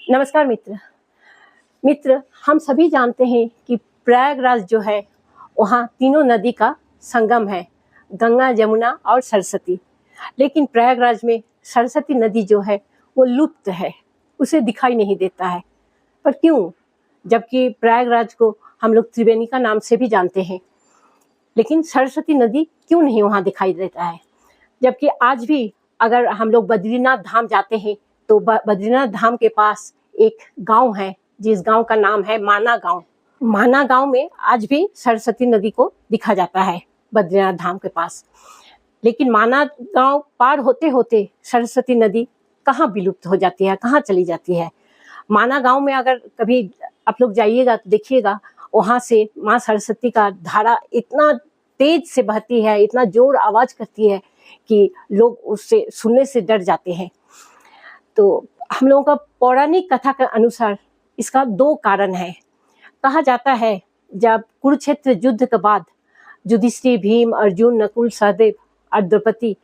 नमस्कार मित्र, हम सभी जानते हैं कि प्रयागराज जो है वहाँ तीनों नदी का संगम है, गंगा, जमुना और सरस्वती। लेकिन प्रयागराज में सरस्वती नदी जो है वो लुप्त है, उसे दिखाई नहीं देता है। पर क्यों? जबकि प्रयागराज को हम लोग त्रिवेणी का नाम से भी जानते हैं, लेकिन सरस्वती नदी क्यों नहीं वहाँ दिखाई देता है? जबकि आज भी अगर हम लोग बद्रीनाथ धाम जाते हैं तो बद्रीनाथ धाम के पास एक गांव है जिस गांव का नाम है माना गांव। माना गांव में आज भी सरस्वती नदी को दिखा जाता है बद्रीनाथ धाम के पास। लेकिन माना गांव पार होते होते सरस्वती नदी कहाँ विलुप्त हो जाती है, कहाँ चली जाती है। माना गांव में अगर कभी आप लोग जाइएगा तो देखिएगा, वहां से माँ सरस्वती का धारा इतना तेज से बहती है, इतना जोर आवाज करती है कि लोग उससे सुनने से डर जाते हैं। तो हम लोगों का पौराणिक कथा के अनुसार इसका 2 कारण है। कहा जाता है जब कुरुक्षेत्र युद्ध के बाद युधिष्ठिर, भीम, अर्जुन, नकुल, सहदेव और द्रौपदी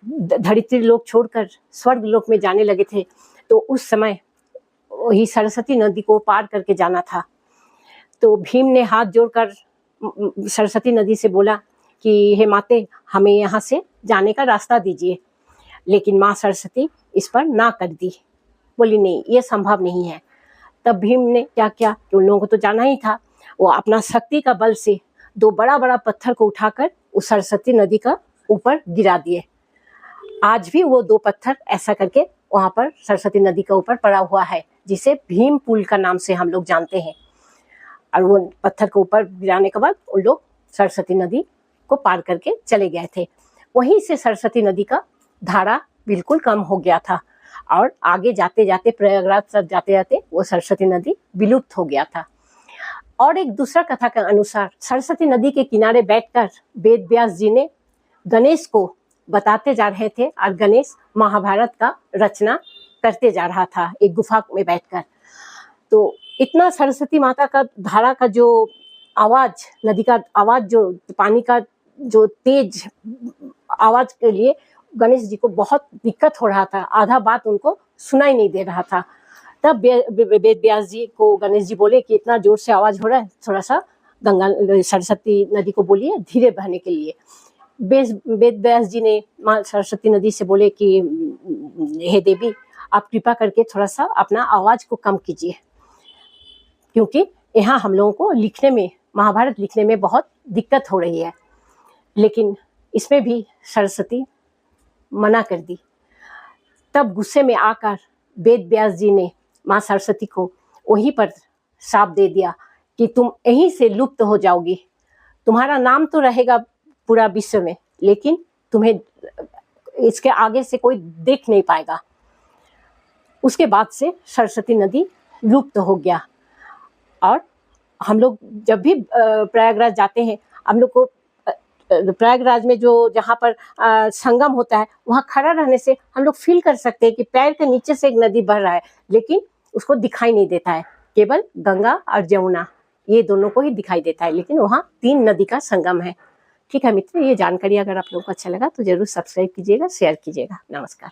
धरित्री लोक छोड़कर स्वर्ग लोक में जाने लगे थे, तो उस समय वही सरस्वती नदी को पार करके जाना था। तो भीम ने हाथ जोड़कर सरस्वती नदी से बोला कि हे माते, हमें यहाँ से जाने का रास्ता दीजिए। लेकिन माँ सरस्वती इस पर ना कर दी, बोली नहीं, ये संभव नहीं है। तब भीम ने क्या किया कि उन लोगों को तो जाना ही था, वो अपना शक्ति का बल से 2 बड़ा बड़ा पत्थर को उठाकर उस सरस्वती नदी का ऊपर गिरा दिए। आज भी वो 2 पत्थर ऐसा करके वहां पर सरस्वती नदी का ऊपर पड़ा हुआ है, जिसे भीम पुल का नाम से हम लोग जानते हैं। और वो पत्थर को ऊपर गिराने के बाद उन लोग सरस्वती नदी को पार करके चले गए थे। वहीं से सरस्वती नदी का धारा बिल्कुल कम हो गया था और आगे जाते जाते प्रयागराज तक जाते जाते वो सरस्वती नदी विलुप्त हो गया था। और एक दूसरा कथा के अनुसार सरस्वती नदी के किनारे बैठकर वेद व्यास जी ने गणेश को बताते जा रहे थे और गणेश महाभारत का रचना करते जा रहा था एक गुफा में बैठकर। तो इतना सरस्वती माता का धारा का जो आवाज, नदी का आवाज, जो पानी का जो तेज आवाज के लिए गणेश जी को बहुत दिक्कत हो रहा था, आधा बात उनको सुनाई नहीं दे रहा था। तब वेद व्यास जी को गणेश जी बोले कि इतना जोर से आवाज हो रहा है, थोड़ा सा गंगा सरस्वती नदी को बोलिए धीरे बहने के लिए। वेद व्यास जी ने माँ सरस्वती नदी से बोले कि हे देवी, आप कृपा करके थोड़ा सा अपना आवाज को कम कीजिए, क्योंकि यहाँ हम लोगों को लिखने में, महाभारत लिखने में बहुत दिक्कत हो रही है। लेकिन इसमें भी सरस्वती मना कर दी। तब गुस्से में आकर वेद व्यास जी ने माँ सरस्वती को वहीं पर श्राप दे दिया कि तुम यहीं से लुप्त हो जाओगी, तुम्हारा नाम तो रहेगा पूरा विश्व में, लेकिन तुम्हें इसके आगे से कोई देख नहीं पाएगा। उसके बाद से सरस्वती नदी लुप्त हो गया। और हम लोग जब भी प्रयागराज जाते हैं, हम लोग को प्रयागराज में जो जहाँ पर संगम होता है वहाँ खड़ा रहने से हम लोग फील कर सकते हैं कि पैर के नीचे से एक नदी बह रहा है, लेकिन उसको दिखाई नहीं देता है। केवल गंगा और जमुना, ये दोनों को ही दिखाई देता है, लेकिन वहाँ 3 नदी का संगम है। ठीक है मित्र, ये जानकारी अगर आप लोगों को अच्छा लगा तो जरूर सब्सक्राइब कीजिएगा, शेयर कीजिएगा। नमस्कार।